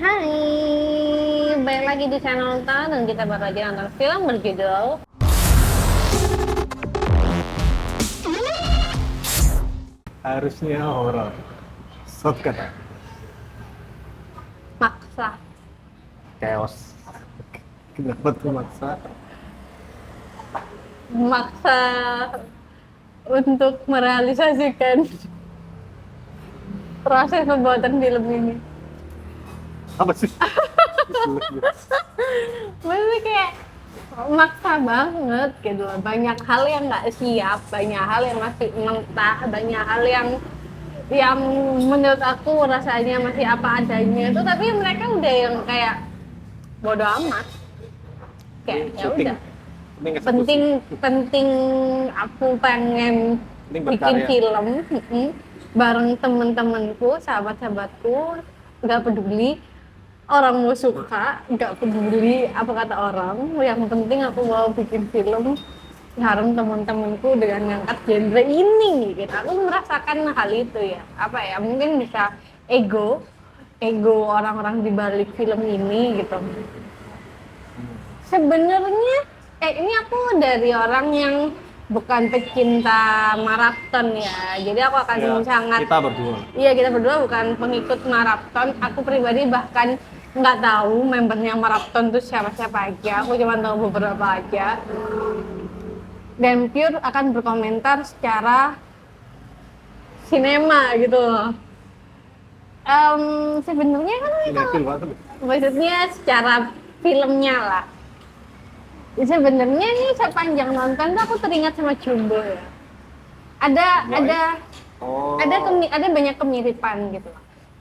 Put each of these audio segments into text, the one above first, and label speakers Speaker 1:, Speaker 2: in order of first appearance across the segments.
Speaker 1: Hai, balik lagi di channel Nonton dan kita bakal lagi nonton film berjudul
Speaker 2: Harusnya horor. Shotcut.
Speaker 1: Maksa.
Speaker 2: Chaos. Kenapa tuh maksa?
Speaker 1: Maksa untuk merealisasikan proses pembuatan film ini.
Speaker 2: Apa sih?
Speaker 1: Maksudnya kayak maksa banget gitu loh. Banyak hal yang nggak siap, banyak hal yang masih mentah, banyak hal yang menurut aku rasanya masih apa adanya itu, tapi mereka udah yang kayak bodo amat, kayak ya
Speaker 2: Syuting.
Speaker 1: udah
Speaker 2: Eksekusi.
Speaker 1: penting aku pengen
Speaker 2: Penting
Speaker 1: bikin
Speaker 2: berkarya.
Speaker 1: film bareng temen-temenku, sahabat-sahabatku, nggak peduli orang mau suka, nggak peduli apa kata orang, yang penting aku mau bikin film bareng temen-temenku dengan ngangkat genre ini gitu. Aku merasakan hal itu ya, apa ya, mungkin bisa ego orang-orang di balik film ini gitu. Sebenarnya ini aku dari orang yang bukan pecinta maraton ya, jadi aku akan
Speaker 2: Ya,
Speaker 1: sangat,
Speaker 2: kita berdua.
Speaker 1: iya kita berdua bukan pengikut maraton. Aku pribadi bahkan nggak tahu membernya maraton itu siapa-siapa aja, aku cuma tahu beberapa aja dan pure akan berkomentar secara sinema gitu loh. Sebenarnya kan
Speaker 2: Sinetron banget.
Speaker 1: maksudnya secara filmnya lah. Sebenarnya nih sepanjang nonton tuh aku teringat sama Jumbo ya. Ada
Speaker 2: Why?
Speaker 1: ada
Speaker 2: Oh.
Speaker 1: ada banyak kemiripan gitu.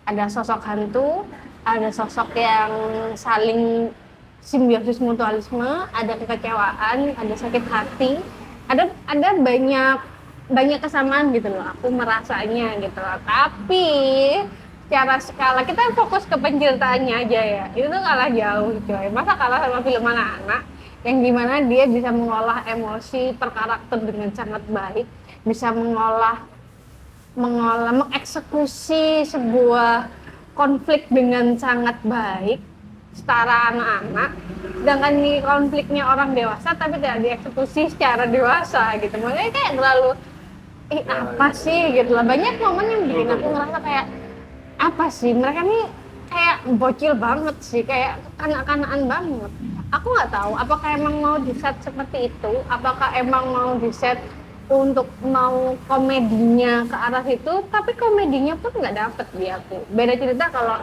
Speaker 1: Ada sosok hantu, ada sosok yang saling simbiosis mutualisme, ada kekecewaan, ada sakit hati, ada banyak kesamaan gitu loh. Aku merasanya gitu loh. Tapi secara skala kita fokus ke penceritaannya aja ya. Itu tuh kalah jauh coy. Masa kalah sama film anak-anak yang dimana dia bisa mengolah emosi per karakter dengan sangat baik, bisa mengeksekusi sebuah konflik dengan sangat baik setara anak-anak, sedangkan ini konfliknya orang dewasa tapi tidak dieksekusi secara dewasa gitu. Makanya kayak terlalu apa sih gitu lah. Banyak momen yang bikin aku ngerasa kayak apa sih mereka nih, kayak bocil banget sih, kayak kanak-kanakan banget. Aku nggak tahu apakah emang mau di set seperti itu, apakah emang mau di set untuk mau komedinya ke arah situ, tapi komedinya pun nggak dapet di aku. Beda cerita kalau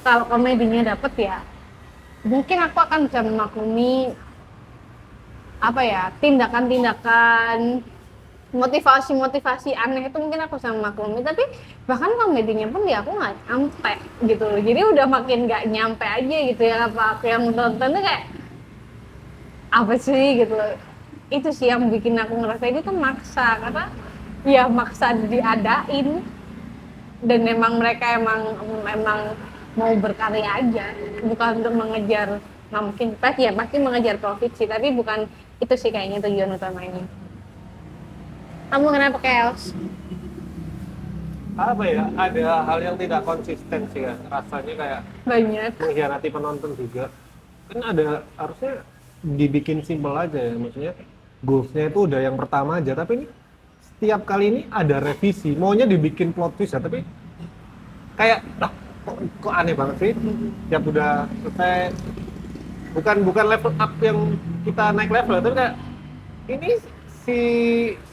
Speaker 1: kalau komedinya dapet ya, mungkin aku akan bisa memaklumi apa ya, tindakan-tindakan motivasi-motivasi aneh itu mungkin aku bisa memaklumi, tapi bahkan komedinya pun ya aku nggak nyampe gitu loh. Jadi udah makin nggak nyampe aja gitu ya, apa aku yang nonton tuh kayak apa sih gitu loh. Itu sih yang bikin aku ngerasa ini tuh maksa, karena ya maksa diadain dan emang mereka emang mau berkarya aja, bukan untuk mengejar, nggak mungkin pasti ya pasti mengejar profit sih, tapi bukan itu sih kayaknya tujuan utamanya. Kamu kenapa chaos?
Speaker 2: Apa ya? Ada hal yang tidak konsisten sih ya. Rasanya kayak
Speaker 1: Banyak.
Speaker 2: mengkhianati penonton juga. Kan ada, harusnya dibikin simpel aja ya. Maksudnya goals-nya itu udah yang pertama aja, tapi ini setiap kali ini ada revisi. Maunya dibikin plot twist ya, tapi kayak kok aneh banget sih. Tiap udah selesai, bukan level up yang kita naik level, tapi kayak ini si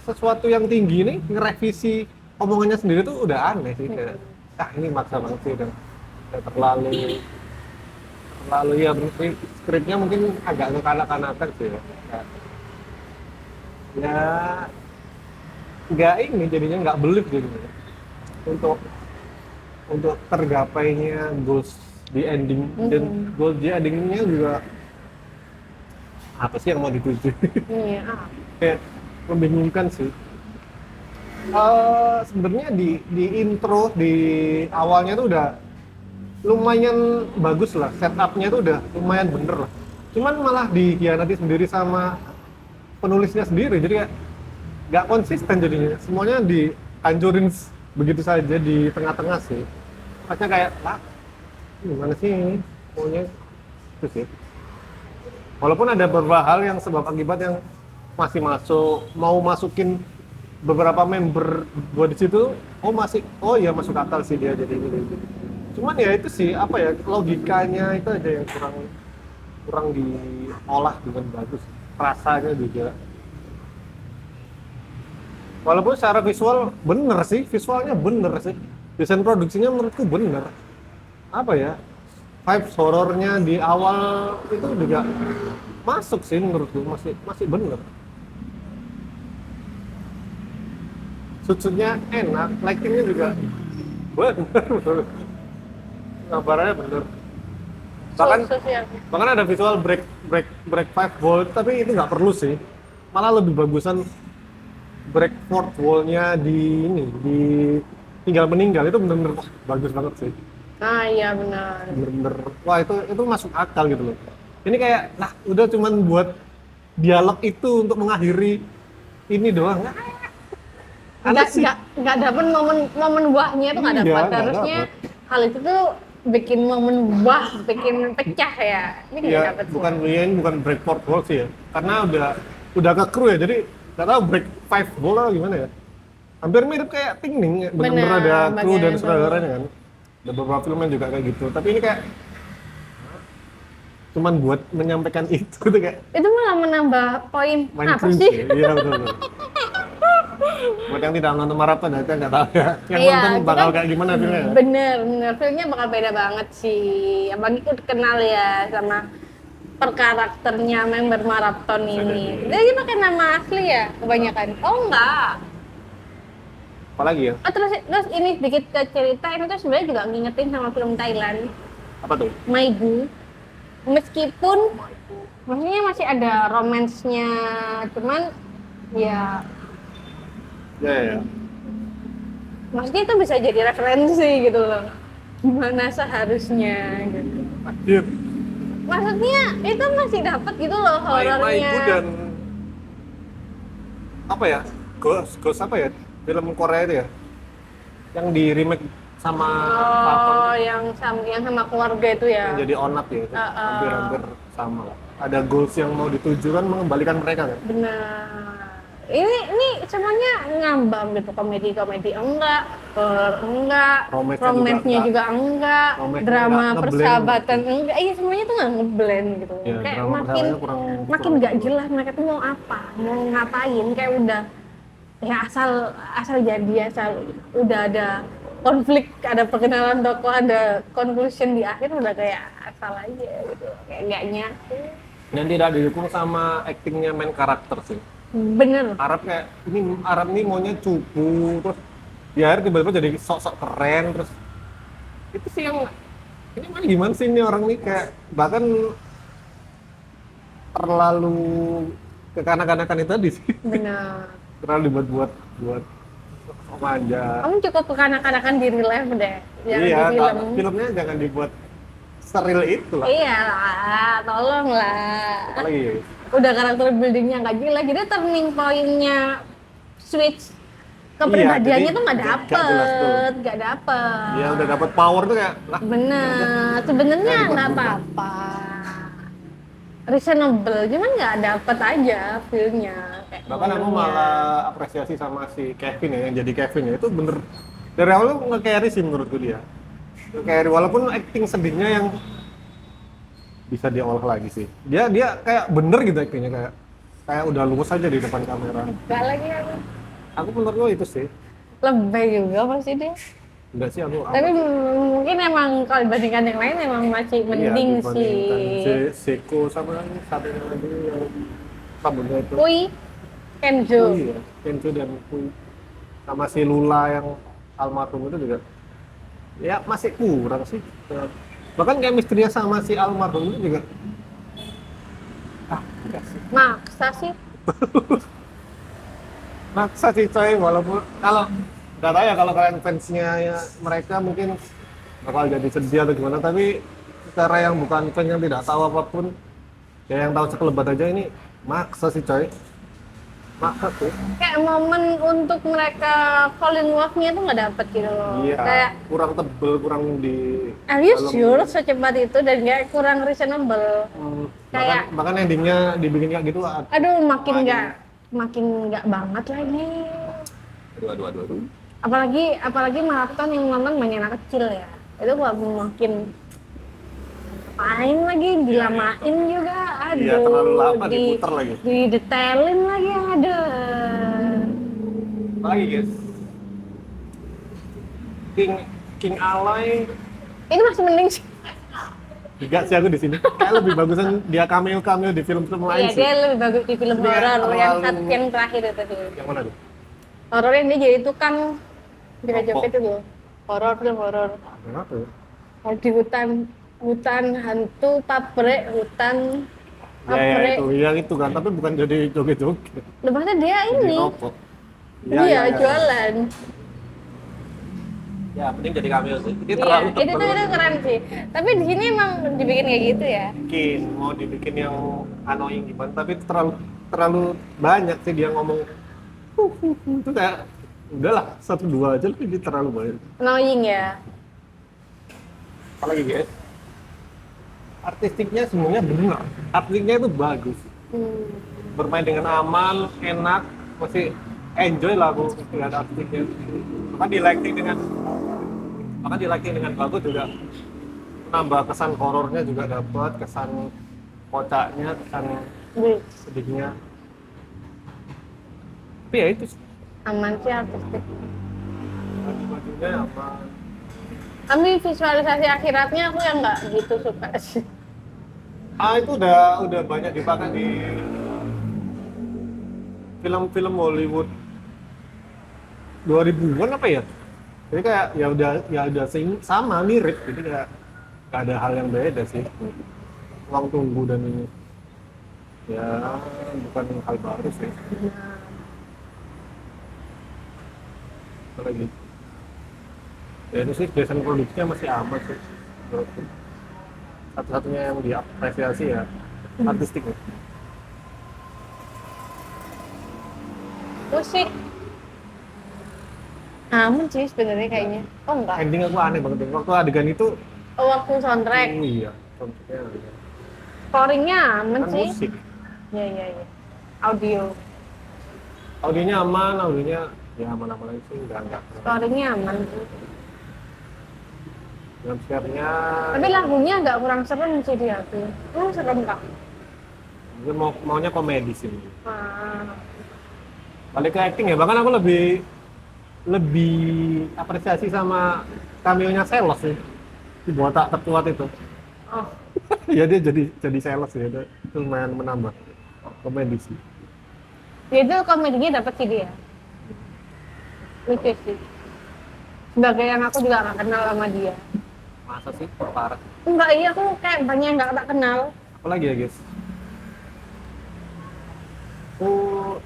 Speaker 2: sesuatu yang tinggi nih ngerevisi omongannya sendiri tuh udah aneh sih. Kayak ini maksa banget sih, udah terlalu ya. Skripnya mungkin agak ngekanak-kanakan sih ya. Ya nggak ini jadinya nggak belief jadinya untuk tergapainya goals di ending. Dan goals di endingnya juga apa sih yang mau dituju.
Speaker 1: Iya.
Speaker 2: Kayak membingungkan sih. Sebenarnya di intro di awalnya tuh udah lumayan bagus lah, setupnya tuh udah lumayan bener lah, cuman malah dikhianati sendiri sama penulisnya sendiri, jadi kayak nggak konsisten jadinya, semuanya dihancurin begitu saja di tengah-tengah sih. Makanya kayak gimana sih ini maunya itu sih. Walaupun ada beberapa hal yang sebab akibat yang masih mau masukin beberapa member gua di situ, oh ya masuk akal sih dia jadi ini. Cuman ya itu sih apa ya, logikanya itu aja yang kurang diolah dengan bagus, rasanya juga. Walaupun secara visual bener sih, visualnya bener sih, desain produksinya menurutku bener. Apa ya, vibes horornya di awal itu juga masuk sih menurutku, masih bener. Sudutnya enak, lightingnya juga bener. Gambarannya bener. Bahkan ada visual break 5 volt, tapi itu nggak perlu sih. Malah lebih bagusan break 4 voltnya di tinggal meninggal, itu bener-bener bagus banget sih.
Speaker 1: Ah iya benar.
Speaker 2: Bener-bener, wah itu masuk akal gitu loh. Ini kayak, nah udah cuman buat dialog itu untuk mengakhiri ini doang.
Speaker 1: Nggak dapet momen wahnya itu nggak
Speaker 2: Iya,
Speaker 1: dapat.
Speaker 2: nggak
Speaker 1: Harusnya
Speaker 2: dapet.
Speaker 1: hal itu tuh bikin momen wah, bikin pecah ya. Ini nggak
Speaker 2: Ya,
Speaker 1: dapet.
Speaker 2: bukan break 4 volt sih ya. Karena udah ke kru ya, jadi nggak tahu break 5 volt atau gimana ya. Hampir mirip kayak Tingning, ya. Bener-bener
Speaker 1: Bener,
Speaker 2: ada kru
Speaker 1: bagian
Speaker 2: dan
Speaker 1: itu.
Speaker 2: sutradaranya kan. Ada beberapa film yang juga kayak gitu. Tapi ini kayak cuman buat menyampaikan itu tuh kayak
Speaker 1: Itu malah menambah poin
Speaker 2: main
Speaker 1: apa
Speaker 2: cringe
Speaker 1: sih?
Speaker 2: ya. Iya betul. Buat yang tidak nonton maraton ya, nggak tahu ya. Yang
Speaker 1: Iya,
Speaker 2: nonton
Speaker 1: itu
Speaker 2: bakal
Speaker 1: kan
Speaker 2: kayak gimana filmnya ya.
Speaker 1: bener filmnya bakal beda banget sih. Apalagi aku kenal ya sama per karakternya member maraton ini. Dia pakai nama asli ya kebanyakan. Oh enggak.
Speaker 2: Apalagi ya?
Speaker 1: Oh terus ini sedikit ke cerita ini tuh sebenarnya juga ngingetin sama film Thailand
Speaker 2: Apa tuh?
Speaker 1: Maigu. Meskipun maksudnya masih ada romansnya, cuman ya
Speaker 2: Ya, ya.
Speaker 1: maksudnya itu bisa jadi referensi gitu loh. Gimana seharusnya gitu.
Speaker 2: Anjir.
Speaker 1: Maksudnya itu masih dapat gitu loh horornya.
Speaker 2: Maigu dan apa ya? Ghost apa ya? Film Korea itu ya? Yang di remake sama
Speaker 1: Oh, yang sama keluarga itu ya.
Speaker 2: yang jadi onat ya,
Speaker 1: Uh-uh.
Speaker 2: hampir sama lah. Ada goals yang mau dituju kan, mengembalikan mereka kan.
Speaker 1: Benar. Ini semuanya ngambang gitu, komedi enggak, horor enggak,
Speaker 2: Romance-nya
Speaker 1: romance-nya juga enggak,
Speaker 2: Romance-nya
Speaker 1: drama
Speaker 2: nggak ngeblend
Speaker 1: persahabatan enggak. Iya semuanya tuh nggak ngeblend gitu.
Speaker 2: Ya,
Speaker 1: Kayak
Speaker 2: drama
Speaker 1: makin
Speaker 2: persahabatannya kurang
Speaker 1: nggak jelas mereka tuh mau apa, mau ngapain. Kayak udah ya asal jadi udah ada konflik, ada perkenalan tokoh, ada conclusion di akhir udah kayak asal aja gitu. Kayak nggak nyatu.
Speaker 2: Dan tidak didukung sama actingnya main karakter sih.
Speaker 1: Bener.
Speaker 2: Arab nih maunya cupu, terus di akhir tiba-tiba jadi sok-sok keren, terus itu sih yang ini mana gimana sih ini orang nih, kayak bahkan terlalu kekanak-kanakan itu tadi sih.
Speaker 1: Bener.
Speaker 2: Terlalu dibuat buat manja.
Speaker 1: Kamu cukup kekanak-kanakan di real life deh, jangan
Speaker 2: Iya,
Speaker 1: di film.
Speaker 2: filmnya jangan dibuat steril itu lah.
Speaker 1: Iya lah, tolong lah.
Speaker 2: Apalagi
Speaker 1: Udah karakter buildingnya nggak jelas, jadi turning point-nya switch kepribadiannya
Speaker 2: jadi
Speaker 1: tuh nggak
Speaker 2: nggak jelas tuh.
Speaker 1: dapet.
Speaker 2: dia udah dapat power tuh kayak lah.
Speaker 1: Bener, sebenarnya
Speaker 2: Nggak
Speaker 1: nggak
Speaker 2: dibuat-buat.
Speaker 1: apa-apa. Reasonable, cuman nggak dapet aja feel-nya. Kayak
Speaker 2: Bahkan aku
Speaker 1: momennya.
Speaker 2: malah apresiasi sama si Kevin ya, yang jadi Kevin ya, itu bener dari awal tuh nge-carry sih menurutku dia. Nge-carry, walaupun acting sedihnya yang bisa diolah lagi sih. Dia kayak bener gitu actingnya, kayak udah lurus aja di depan kamera.
Speaker 1: Nggak lagi aku.
Speaker 2: Aku menurutku itu sih.
Speaker 1: Lebih juga pasti deh.
Speaker 2: Enggak sih aku.
Speaker 1: Tapi mungkin emang kalau dibandingkan yang lain emang masih mending
Speaker 2: Iya, dibandingkan
Speaker 1: sih.
Speaker 2: Seko sama satunya lagi yang rambutnya itu.
Speaker 1: Kui, Kenzo.
Speaker 2: Kui ya, Kenzo dan Kui. Sama si Lula yang almarhum itu juga. Ya masih kurang sih. Bahkan kayak misterinya sama si almarhum itu juga. Enggak sih.
Speaker 1: Maksa sih.
Speaker 2: Maksa sih coy, walaupun kalau nggak tahu ya kalau kalian fansnya ya, mereka mungkin bakal jadi sedih atau gimana, tapi secara yang bukan fans yang tidak tahu apapun, ya yang tahu sekelebat aja ini maksa sih coy. Masa tuh?
Speaker 1: Kayak momen untuk mereka fall in love-nya tuh nggak dapet gitu loh.
Speaker 2: Iya,
Speaker 1: Kayak,
Speaker 2: kurang tebel, kurang di
Speaker 1: are you
Speaker 2: dalam.
Speaker 1: sure secepat itu dan kayak kurang reasonable.
Speaker 2: Bahkan,
Speaker 1: Kayak,
Speaker 2: bahkan endingnya dibikin kayak gitu.
Speaker 1: aduh makin nggak banget lagi.
Speaker 2: Aduh.
Speaker 1: Apalagi maraton yang nonton banyak anak kecil ya. Itu gua makin main lagi, dilamain juga, aduh.
Speaker 2: Iya, terlalu lama diputer lagi.
Speaker 1: Didetailin lagi, aduh.
Speaker 2: Apa lagi guys? King Aloy.
Speaker 1: Ini masih mending sih.
Speaker 2: Enggak sih aku di sini. Kayak lebih bagusan dia cameo di film-film lain
Speaker 1: Iya,
Speaker 2: sih.
Speaker 1: dia lebih bagus di film
Speaker 2: Dia
Speaker 1: horor
Speaker 2: terlalu-
Speaker 1: yang terakhir itu sih.
Speaker 2: Yang mana tuh?
Speaker 1: Horor yang dia jadi tukang jaga
Speaker 2: Apa?
Speaker 1: joget itu loh. Film horor.
Speaker 2: Yang apa ya?
Speaker 1: Di hutan hantu pabrik hutan
Speaker 2: Ya,
Speaker 1: pabrik.
Speaker 2: itu, yang itu kan, tapi bukan jadi joget-joget.
Speaker 1: Lepas dia
Speaker 2: Jadi
Speaker 1: ini,
Speaker 2: rokok.
Speaker 1: dia jualan.
Speaker 2: Ya, penting jadi cameo sih. Ini
Speaker 1: Iya,
Speaker 2: terlalu
Speaker 1: itu tuh itu keren sih. Tapi di sini emang dibikin kayak gitu ya.
Speaker 2: Mungkin mau dibikin yang annoying gimana, tapi itu terlalu banyak sih dia ngomong. Itu kayak udahlah 1-2 aja, tapi ini terlalu banyak.
Speaker 1: Annoying ya.
Speaker 2: Apalagi guys, artistiknya semuanya benar, artistiknya itu bagus, bermain dengan aman, enak, masih enjoy lah aku lihat artistiknya. Bahkan di lighting dengan bagus juga, nambah kesan horornya juga dapat, kesan kocaknya, kesan
Speaker 1: Wih,
Speaker 2: sedihnya. Tapi ya itu sih,
Speaker 1: aman sih artistik.
Speaker 2: baju-bajunya apa?
Speaker 1: Tapi visualisasi akhiratnya aku yang nggak gitu suka sih.
Speaker 2: Itu udah banyak dipakai di film-film Hollywood 2000-an apa ya? Jadi kayak ya udah sama mirip, jadi kayak gak ada hal yang beda sih. Ruang tunggu dan ini ya bukan hal baru sih. Apa lagi? Ya itu sih desain produksinya masih aman sih. menurutku. Satu-satunya yang diapresiasi ya artistiknya.
Speaker 1: Musik aman sih sebenarnya kayaknya. Oh enggak.
Speaker 2: Ending aku aneh banget waktu adegan itu.
Speaker 1: Oh, waktu soundtrack.
Speaker 2: Iya, soundtracknya
Speaker 1: Scoringnya aman
Speaker 2: kan
Speaker 1: sih.
Speaker 2: musik.
Speaker 1: Iya. Audio.
Speaker 2: Audionya aman, audionya ya aman-aman aja sih, enggak.
Speaker 1: Scoringnya aman sih.
Speaker 2: Jump scare-nya
Speaker 1: Tapi lagunya agak kurang serem sih di aku. Serem kak.
Speaker 2: gue maunya komedi sih.
Speaker 1: Ah.
Speaker 2: Balik ke acting ya, bahkan aku lebih apresiasi sama cameo-nya Sales sih. Si botak terkuat itu.
Speaker 1: Oh,
Speaker 2: Ya dia jadi Sales ya, itu lumayan menambah komedi sih.
Speaker 1: dia itu komedinya dapat sih dia. Lucu sih. Sebagai yang aku juga nggak kenal sama dia.
Speaker 2: Masa sih? Parah.
Speaker 1: Enggak, iya aku kayak banyak yang nggak tak kenal.
Speaker 2: Apalagi ya guys? Oh,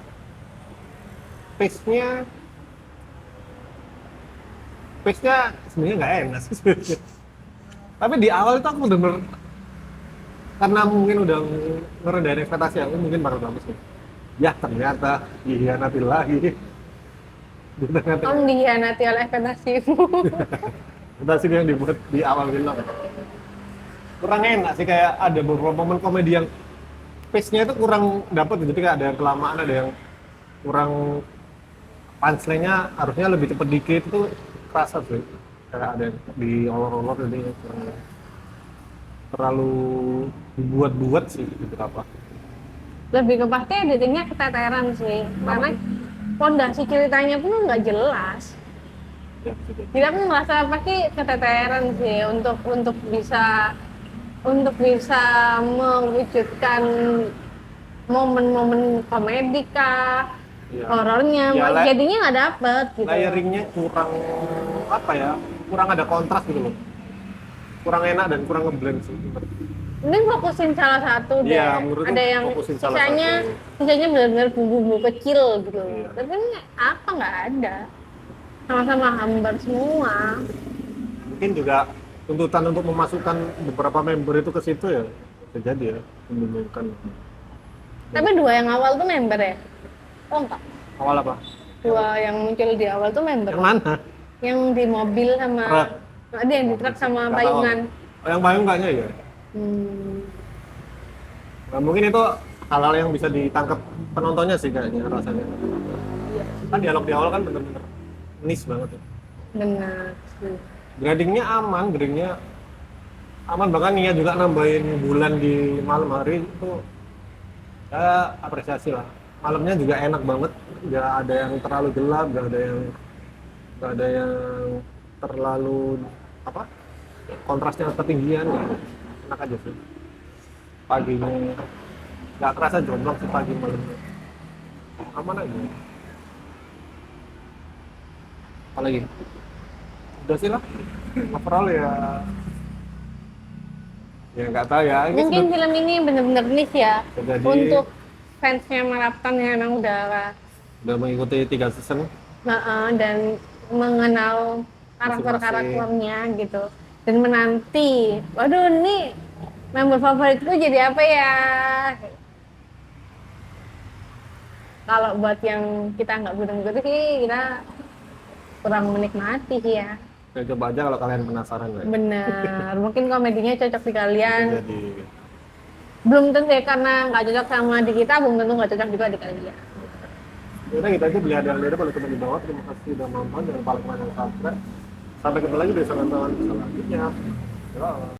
Speaker 2: pace-nya sebenarnya nggak enak sih sebenarnya. Tapi di awal itu aku bener-bener karena mungkin udah ngerendahin ekspektasi aku, mungkin bakal bagus nih. Ya ternyata dikhianati lagi.
Speaker 1: Kamu dikhianati oleh ekspektasimu.
Speaker 2: Ekspektasi yang dibuat di awal film kurang enak sih, kayak ada beberapa momen komedi yang pace-nya itu kurang dapat, jadi kayak ada yang kelamaan, ada yang kurang, punchline-nya harusnya lebih cepet dikit, itu kerasa sih kayak ada yang diolor-olor, jadi terlalu dibuat-buat sih gitu apa.
Speaker 1: Lebih ke pasti editingnya keteteran sih. Karena fondasi ceritanya pun nggak jelas.
Speaker 2: Ya, gitu.
Speaker 1: Jadi aku merasa pasti keteteran sih untuk bisa mewujudkan momen-momen komedi kah,
Speaker 2: Iya.
Speaker 1: horornya,
Speaker 2: Ya,
Speaker 1: jadinya nggak dapet gitu.
Speaker 2: Layeringnya kurang apa ya, kurang ada kontras gitu loh, kurang enak dan kurang ngeblend sih.
Speaker 1: Mending fokusin salah satu deh.
Speaker 2: Iya, menurutku
Speaker 1: Ada yang
Speaker 2: fokusin salah
Speaker 1: sisanya benar-benar bumbu-bumbu kecil gitu.
Speaker 2: Iya.
Speaker 1: Tapi ini apa nggak ada. Sama-sama hambar semua.
Speaker 2: Mungkin juga tuntutan untuk memasukkan beberapa member itu ke situ ya, bisa jadi ya, membingungkan.
Speaker 1: Tapi dua yang awal tuh member ya. Oh enggak.
Speaker 2: Awal apa?
Speaker 1: Dua yang muncul di awal tuh member.
Speaker 2: Yang mana?
Speaker 1: Yang di mobil sama
Speaker 2: Truk.
Speaker 1: ada yang di truk sama
Speaker 2: Nggak tahu.
Speaker 1: payungan.
Speaker 2: Oh, yang payung kayaknya ya.
Speaker 1: Hmm.
Speaker 2: Nah, mungkin itu hal-hal yang bisa ditangkap penontonnya sih kayaknya rasanya.
Speaker 1: Iya,
Speaker 2: Kan dialog di awal kan bener-bener nice banget ya.
Speaker 1: benar.
Speaker 2: Gradingnya aman, bahkan Nia juga nambahin bulan di malam hari itu ya apresiasi lah. Malamnya juga enak banget, nggak ada yang terlalu gelap, nggak ada yang terlalu apa kontrasnya ketinggian, nggak ada. Enak aja sih. Paginya nggak kerasa jomblo sih pagi malamnya, aman aja. Apalagi udah sih lah, overall ya nggak tahu ya. Ini
Speaker 1: Mungkin film ini benar-benar niche ya
Speaker 2: jadi
Speaker 1: untuk fansnya Marathon yang emang
Speaker 2: udah mengikuti 3 season.
Speaker 1: dan mengenal karakter-karakternya gitu dan menanti. Waduh, ini member favoritku jadi apa ya? Kalau buat yang kita nggak begitu sih kita kurang menikmati sih ya.
Speaker 2: Ya, coba aja kalau kalian penasaran ya.
Speaker 1: Bener, mungkin komedinya cocok di kalian.
Speaker 2: Jadi
Speaker 1: Belum tentu ya, karena nggak cocok sama di kita, belum tentu nggak cocok juga di kalian.
Speaker 2: udah gitu aja, beli ada boleh komen di bawah. Terima kasih sudah nonton, jangan lupa like, subscribe. Sampai ketemu lagi di episode selanjutnya. Ya.